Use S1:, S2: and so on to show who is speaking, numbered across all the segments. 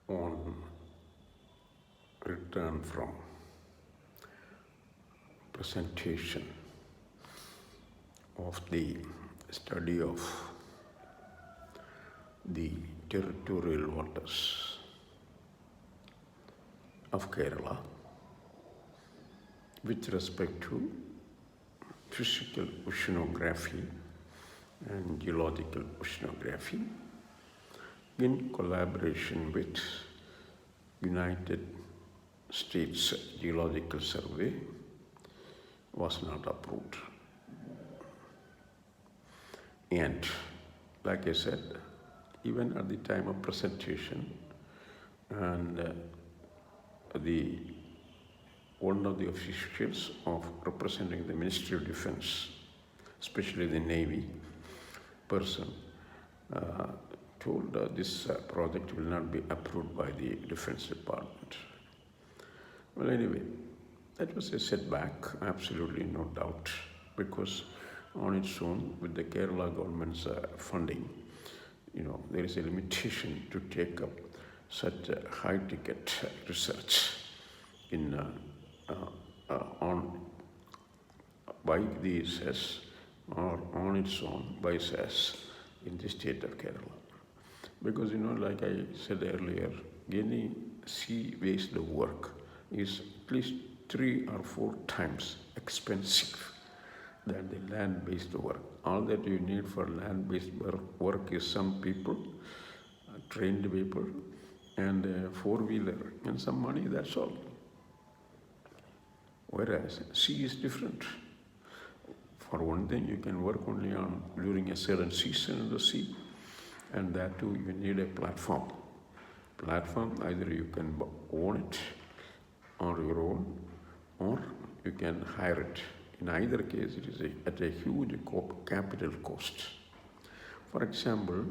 S1: on return from presentation of the study of the territorial waters of Kerala with respect to physical oceanography and geological oceanography in collaboration with United States Geological Survey was not approved. And like I said, even at the time of presentation, and one of the officials of representing the Ministry of Defense, especially the Navy person, told this project will not be approved by the Defense Department. Well, anyway, that was a setback, absolutely no doubt, because on its own, with the Kerala government's funding, there is a limitation to take up such a high-ticket research by the SES or on its own by SES in the state of Kerala. Because, like I said earlier, any sea-based work is at least 3 or 4 times expensive than the land-based work. All that you need for land-based work is some people, trained people, and a 4-wheeler and some money, that's all. Whereas sea is different. For one thing, you can work only during a certain season in the sea, and that too you need a platform. Either you can own it on your own, or you can hire it. In either case, it is at a huge capital cost. For example,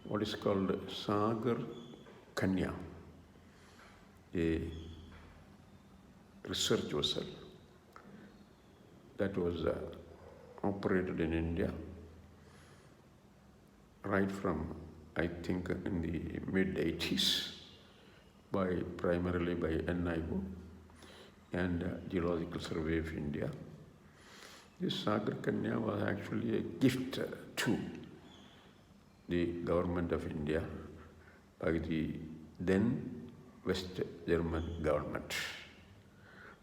S1: what is called Sagar Kanya, a research vessel that was operated in India right from, I think, in the mid-80s primarily by NIO and Geological Survey of India. This Sagar Kanya was actually a gift to the government of India by the then West German government.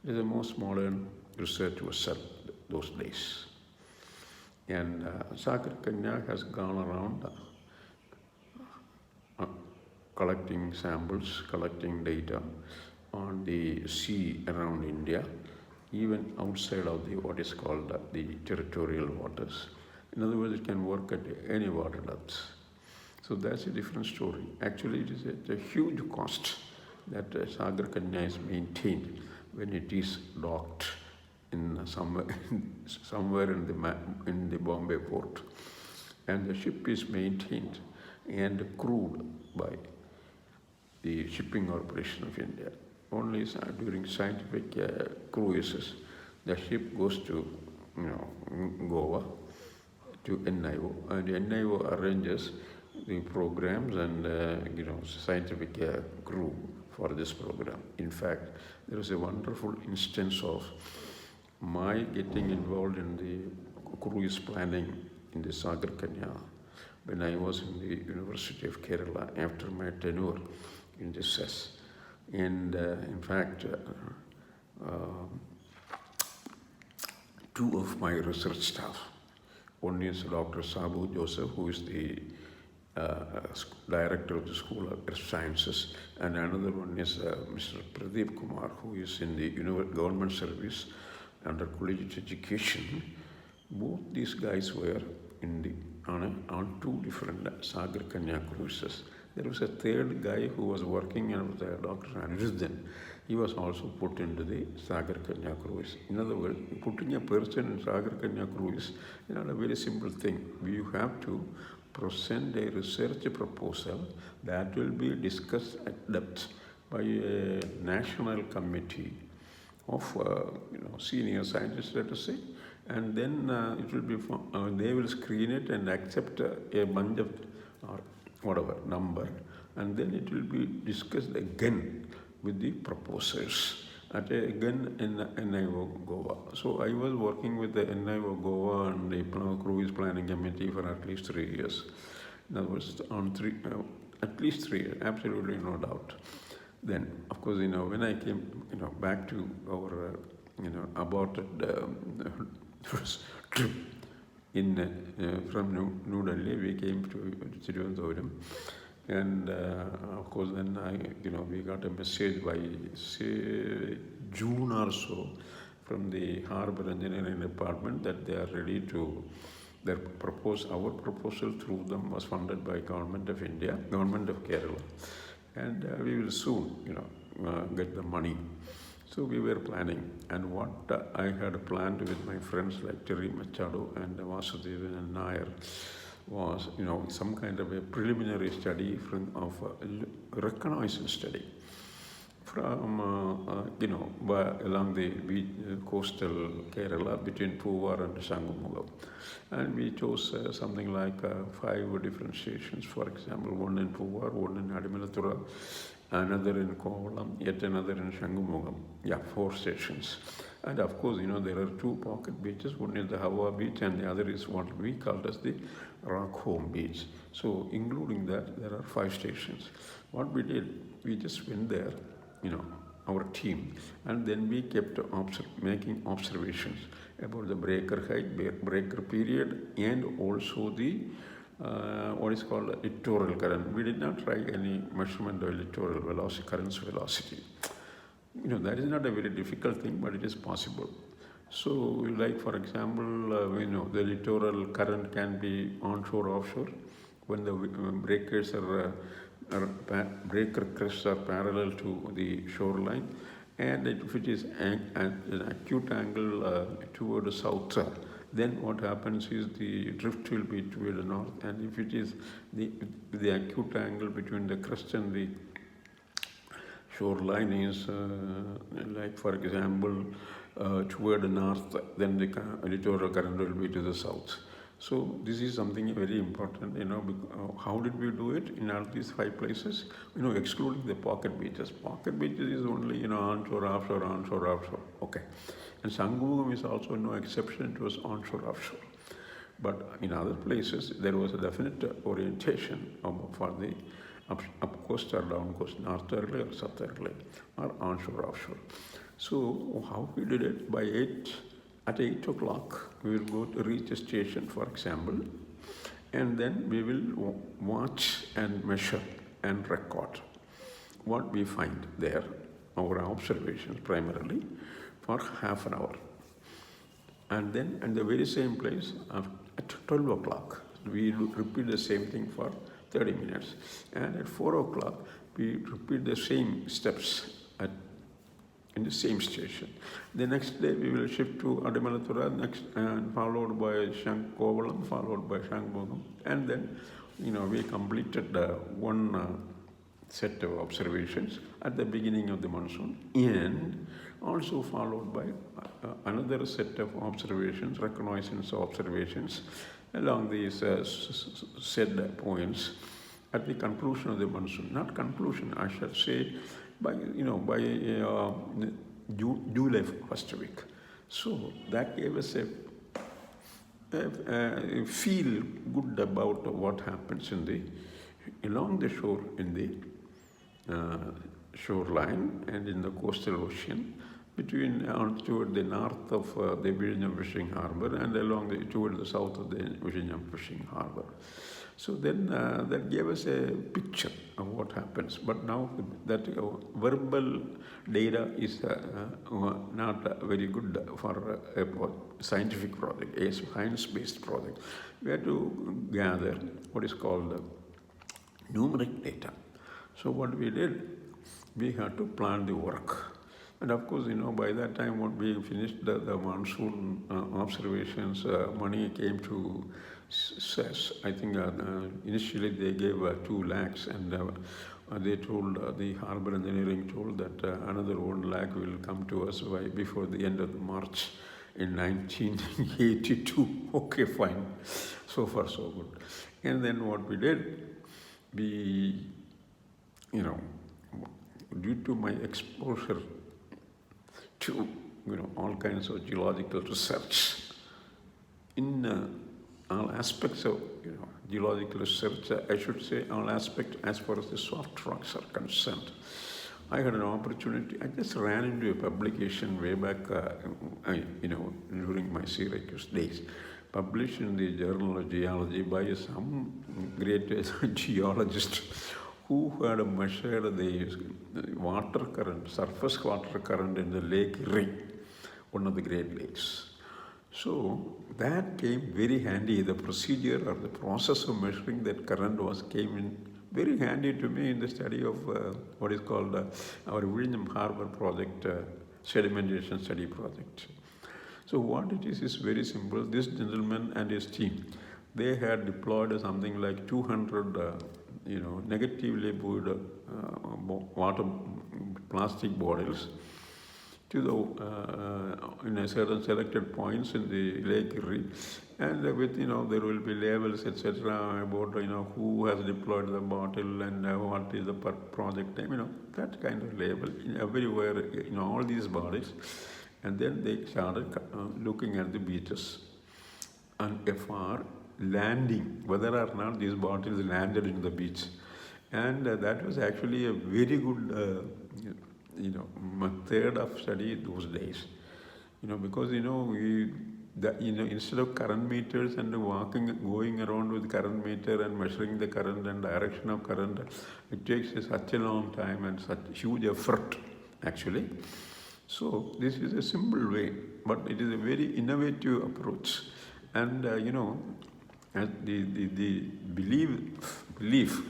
S1: It is the most modern research vessel those days. And Sagar Kanya has gone around collecting samples, collecting data on the sea around India, even outside of what is called the territorial waters. In other words, it can work at any water depth. So that's a different story. Actually, it is at a huge cost that Sagar Kanya is maintained when it is docked in somewhere in the Bombay port, and the ship is maintained and crewed by the Shipping Corporation of India. Only during scientific cruises, the ship goes to Goa to NIO, and NIO arranges the programs and scientific crew for this program. In fact, there is a wonderful instance of my getting involved in the cruise planning in the Sagar Kanya when I was in the University of Kerala after my tenure in the SES. And in fact, 2 of my research staff, one is Dr. Sabu Joseph, who is the director of the School of Earth Sciences, and another one is Mr. Pradeep Kumar, who is in the government service under collegiate education. Both these guys were on 2 different Sagar Kanya cruises. There was a 3rd guy who was working with Dr. Aniruddhan. He was also put into the Sagar Kanya cruise. In other words, putting a person in Sagar Kanya cruise is not a very simple thing. You have to present a research proposal that will be discussed at depth by a national committee of senior scientists, let us say, and then it will be they will screen it and accept a bunch of or whatever number, and then it will be discussed again with the proposers again in NIO Goa. So I was working with the NIO Goa and the Cruise Planning Committee for at least 3 years. That was on at least 3 years, absolutely no doubt. Then, of course, when I came, back to our, aborted trip from New Delhi, we came to Thrivikramji, and of course, then we got a message by say June or so from the Harbour Engineering Department that they are ready to. Our proposal through them was funded by Government of India, Government of Kerala, and we will soon, get the money. So we were planning, and what I had planned with my friends like Terry Machado and Vasudevan and Nair was, some kind of a preliminary study of a reconnaissance study from, along the coastal Kerala between Poovar and Shangumugam. And we chose something like 5 different stations, for example, one in Poovar, one in Adimalathura, another in Kovalam, yet another in Shangumugam. 4 stations. And of course, there are 2 pocket beaches. One is the Hawa beach and the other is what we call as the Rock Home beach. So including that, there are 5 stations. What we did, we just went there, our team, and then we kept making observations about the breaker height, breaker period, and also the what is called littoral current. We did not try any measurement of littoral velocity, current's velocity. That is not a very difficult thing, but it is possible. So, like for example, the littoral current can be onshore, offshore. When the breakers breaker crests are parallel to the shoreline, and if it is an acute angle toward the south, then what happens is the drift will be toward the north, and if it is the acute angle between the crest and the shoreline is like for example toward the north, then the littoral current will be to the south. So this is something very important, how did we do it in all these 5 places? Excluding the pocket beaches. Pocket beaches is only, onshore, offshore, okay. And Sangumugam is also no exception, it was onshore, offshore. But in other places, there was a definite orientation for the up coast or down coast, northerly or southerly, or onshore, offshore. So how we did it, at 8 o'clock, we will go to reach a station, for example, and then we will watch and measure and record what we find there, our observations primarily, for half an hour. And then at the very same place, at 12 o'clock, we repeat the same thing for 30 minutes. And at 4 o'clock, we repeat the same steps in the same station. The next day we will shift to Adimalathura, and followed by Kovalam, followed by Shangumugam, and then we completed one set of observations at the beginning of the monsoon, and also followed by another set of observations, reconnaissance observations along these said points at the conclusion of the monsoon. Not conclusion, I shall say, by July first week. So that gave us a feel good about what happens along the shore, in the shoreline and in the coastal ocean, toward the north of the Vizhinjam Fishing Harbour and toward the south of the Vizhinjam Fishing Harbour. So then that gave us a picture of what happens. But now that verbal data is not very good for a scientific project, a science-based project. We have to gather what is called numeric data. So what we did, we had to plan the work. And of course, by that time, when we finished the monsoon observations, money came to CES. I think initially they gave 2 lakhs, and they told, the Harbour Engineering told that another 1 lakh will come to us before the end of March in 1982. Okay, fine. So far, so good. And then what we did, we, you know, due to my exposure to, all kinds of geological research in all aspects of, geological research, I should say all aspects as far as the soft rocks are concerned. I had an opportunity. I just ran into a publication way back, during my Syracuse days, published in the Journal of Geology by some great geologist who had measured the water current, surface water current in the Lake Erie, one of the Great Lakes. So that came very handy. The procedure or the process of measuring that current came in very handy to me in the study of what is called our William Harbor project, sedimentation study project. So what it is very simple. This gentleman and his team, they had deployed something like 200, negatively buoyed water plastic bottles to the in a certain selected points in the Lake Erie, and with there will be labels etc. about who has deployed the bottle and what is the project name, that kind of label everywhere all these bodies, and then they started looking at the beaches and afar, landing whether or not these bottles landed in the beach, and that was actually a very good method of study those days, because instead of current meters and going around with current meter and measuring the current and direction of current, it takes such a long time and such huge effort actually. So this is a simple way, but it is a very innovative approach, and as the belief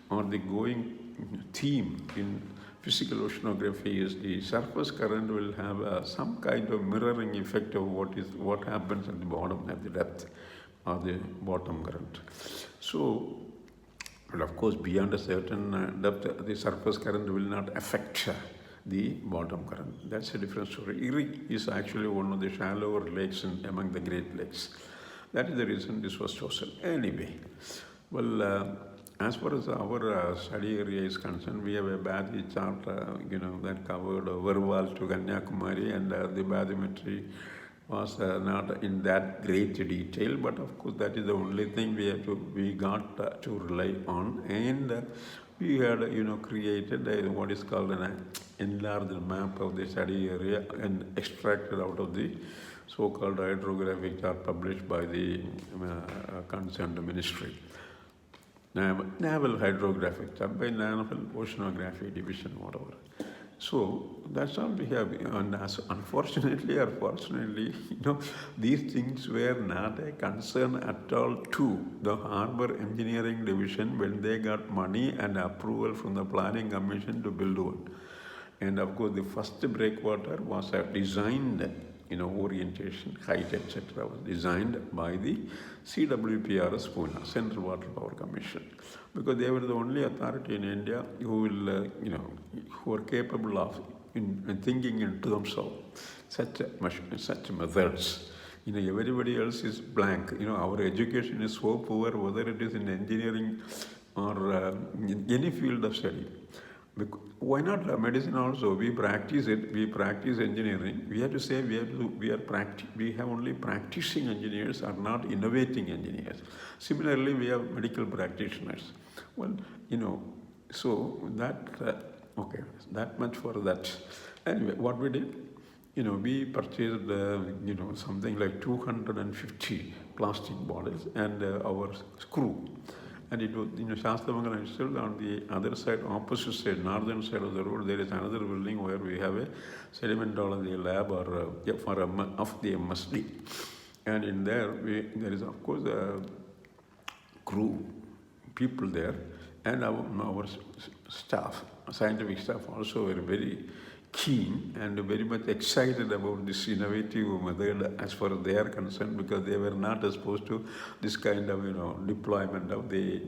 S1: or the going theme in physical oceanography is the surface current will have some kind of mirroring effect of what happens at the bottom, at the depth, or the bottom current. So, but of course, beyond a certain depth, the surface current will not affect the bottom current. That's a different story. Erie is actually one of the shallower lakes among the Great Lakes. That is the reason this was chosen. Anyway, well. As far as our study area is concerned, we have a bathymetry chart, that covered Varval to Kanyakumari, and the bathymetry was not in that great detail, but of course that is the only thing we got to rely on, and we had created what is called an enlarged map of the study area and extracted out of the so-called hydrographic chart published by the concerned ministry. Naval Hydrographic Chart by Naval Oceanography Division, whatever. So that's all we have. And unfortunately or fortunately, these things were not a concern at all to the Harbour Engineering Division when they got money and approval from the Planning Commission to build one. And of course, the first breakwater was designed, orientation, height, etc. was designed by the CWPRS Pune, Central Water Power Commission, because they were the only authority in India who will, who are capable of thinking in terms of such methods. Everybody else is blank. Our education is so poor, whether it is in engineering or in any field of study. Why not medicine also? We practice it. We practice engineering. We have to say we have only practicing engineers, are not innovating engineers. Similarly, we have medical practitioners. Well, so that okay, that much for that. Anyway, what we did, we purchased something like 250 plastic bottles and our screw. And it was, Shastamangalam is still on the other side, opposite side, northern side of the road. There is another building where we have a sedimentology lab or of the MSD. And in there is of course a crew, people there, and our staff, scientific staff also were very keen and very much excited about this innovative method as far as they are concerned, because they were not exposed to this kind of deployment of the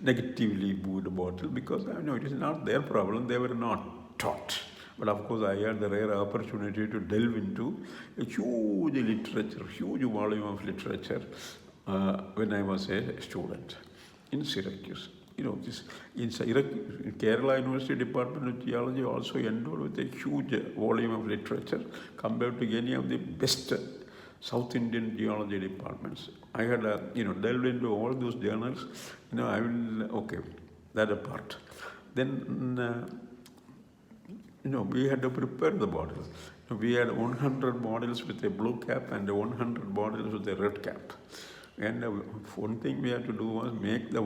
S1: negatively buoyed bottle, because it is not their problem, they were not taught. But of course I had the rare opportunity to delve into a huge literature, huge volume of literature when I was a student in Syracuse. this in Kerala University Department of Geology also endowed with a huge volume of literature compared to any of the best South Indian geology departments. I had delved into all those journals. I will that apart. Then we had to prepare the bottles. We had 100 bottles with a blue cap and 100 bottles with a red cap. And one thing we had to do was make the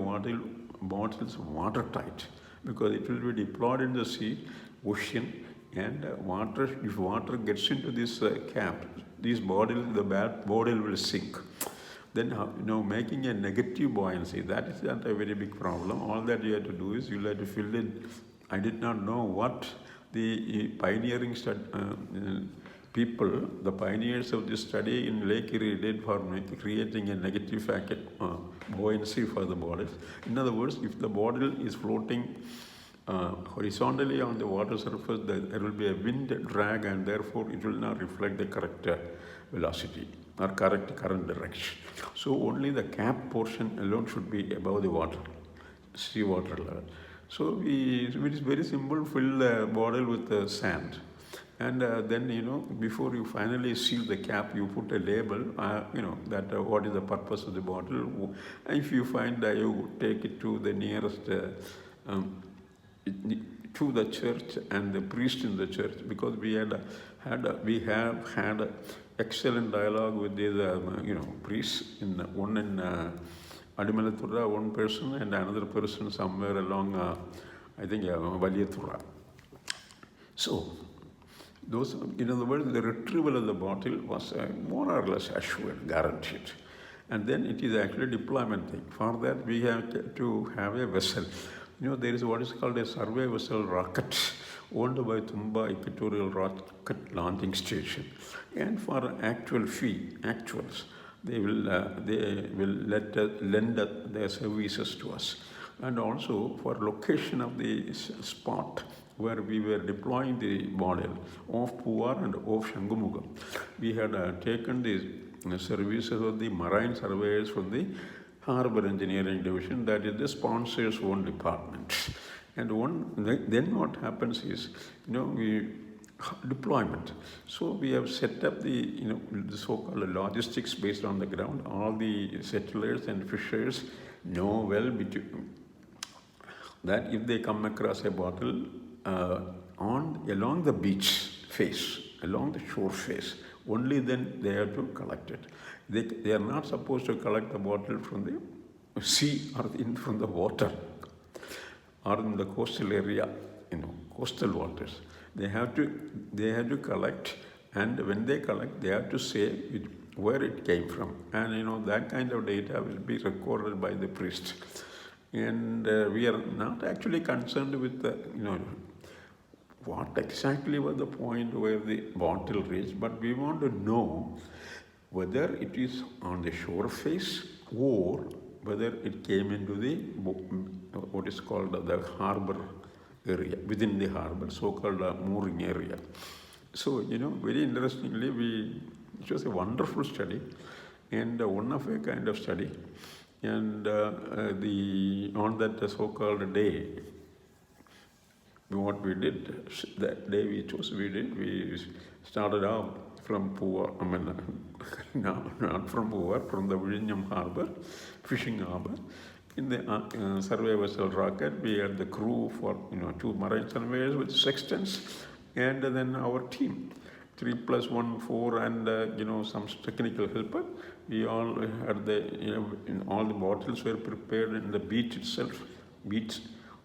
S1: bottles watertight, because it will be deployed in the sea, ocean, and if water gets into this cap, these bottles, the bottle will sink. Then making a negative buoyancy, that is not a very big problem. All that you have to do is you have to fill in. I did not know what the pioneering people, the pioneers of this study in Lake Erie did for creating a negative buoyancy for the bottles. In other words, if the bottle is floating horizontally on the water surface, there will be a wind drag, and therefore it will not reflect the correct velocity or correct current direction. So only the cap portion alone should be above the water, sea water level. So it is very simple. Fill the bottle with sand, and then before you finally seal the cap, you put a label. That what is the purpose of the bottle. If you find that, you take it to the nearest to the church and the priest in the church, because we have had excellent dialogue with these priests. One in Adimalathura, one person, and another person somewhere along I think Valiyathura. So those, in other words, the retrieval of the bottle was more or less assured, guaranteed. And then it is actually a deployment thing. For that, we have to have a vessel. There is what is called a survey vessel rocket, owned by Tumba Equatorial Rocket Launching Station. And for actuals, they will lend their services to us. And also for location of the spot where we were deploying the model of Poovar and of Shangumugam, we had taken the services of the marine surveyors from the Harbour Engineering Division, that is the sponsor's own department. And then what happens is, deployment. So we have set up the so-called logistics based on the ground. All the settlers and fishers know well that if they come across a bottle along the beach face, along the shore face, only then they have to collect it. They are not supposed to collect the bottle from the sea or from the water or in the coastal area, coastal waters. They have to collect, and when they collect, they have to say where it came from, and that kind of data will be recorded by the priest. And we are not actually concerned with what exactly was the point where the bottle reached, but we want to know whether it is on the shore face or whether it came into the what is called the harbour area, within the harbour, so-called mooring area. So, very interestingly, it was a wonderful study and one of a kind of study. And on that so-called day, what we did, that day we started out from Poovar, not from Poovar, from the Viziñam Harbour, fishing harbour. In the survey vessel rocket, we had the crew for 2 marine surveyors with sextants, and then our team, 3 + 1, 4, and some technical helper. We all had all the bottles were prepared in the beach itself,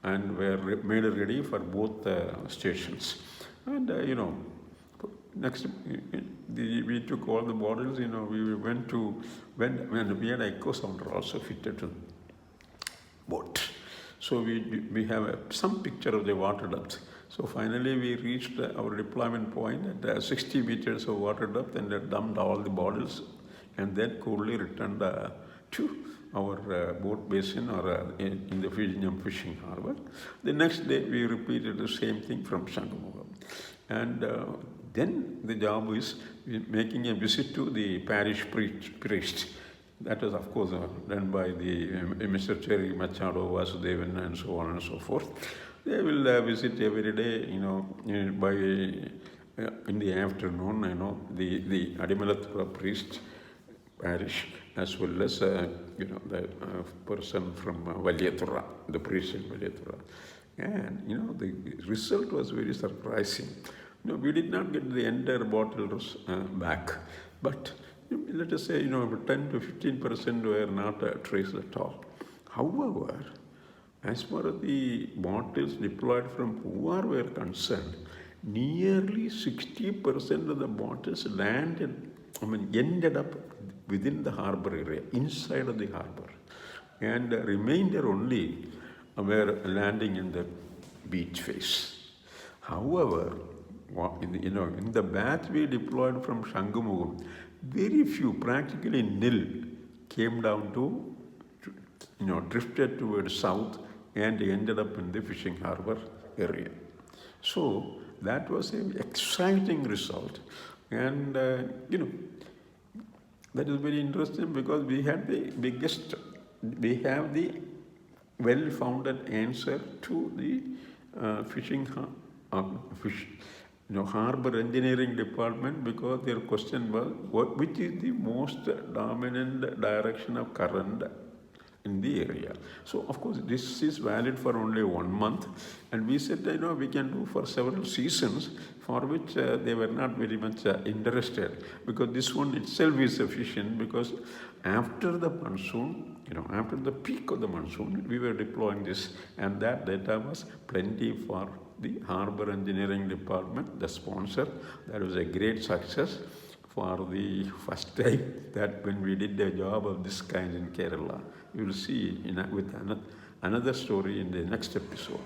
S1: and were made ready for both stations. And next, we took all the bottles. We went to when we had an echo sounder also fitted to the boat. So we have some picture of the water depth. So finally we reached our deployment point at 60 meters of water depth, and dumped all the bottles, and then coolly returned to our boat basin or in the Viziñam fishing harbour. The next day we repeated the same thing from Shangumugam. And then the job is making a visit to the parish priest That was, of course, done by the Mr. Cherry Machado, Vasudevan, and so on and so forth. They will visit every day, by in the afternoon, the Adimalathura priest parish, as well as, the person from Valyathura, the priest in Valyathura. And, the result was very surprising. We did not get the entire bottles back, but let us say, 10 to 15% were not traced at all. However, as far as the bottles deployed from Poovar were concerned, nearly 60% of the bottles ended up within the harbor area, inside of the harbor, and the remainder only were landing in the beach face. However, in the batch we deployed from Shangumugam, very few, practically nil, came down to, drifted towards south and ended up in the fishing harbor area. So that was an exciting result. And, that is very interesting because we have the well-founded answer to the harbor engineering department, because their question was, which is the most dominant direction of current in the area. So, of course, this is valid for only 1 month, and we said, we can do for several seasons, for which they were not very much interested, because this one itself is sufficient, because after the monsoon, after the peak of the monsoon, we were deploying this, and that data was plenty for the Harbor Engineering Department, the sponsor. That was a great success for the first time that when we did a job of this kind in Kerala. You will see with another story in the next episode.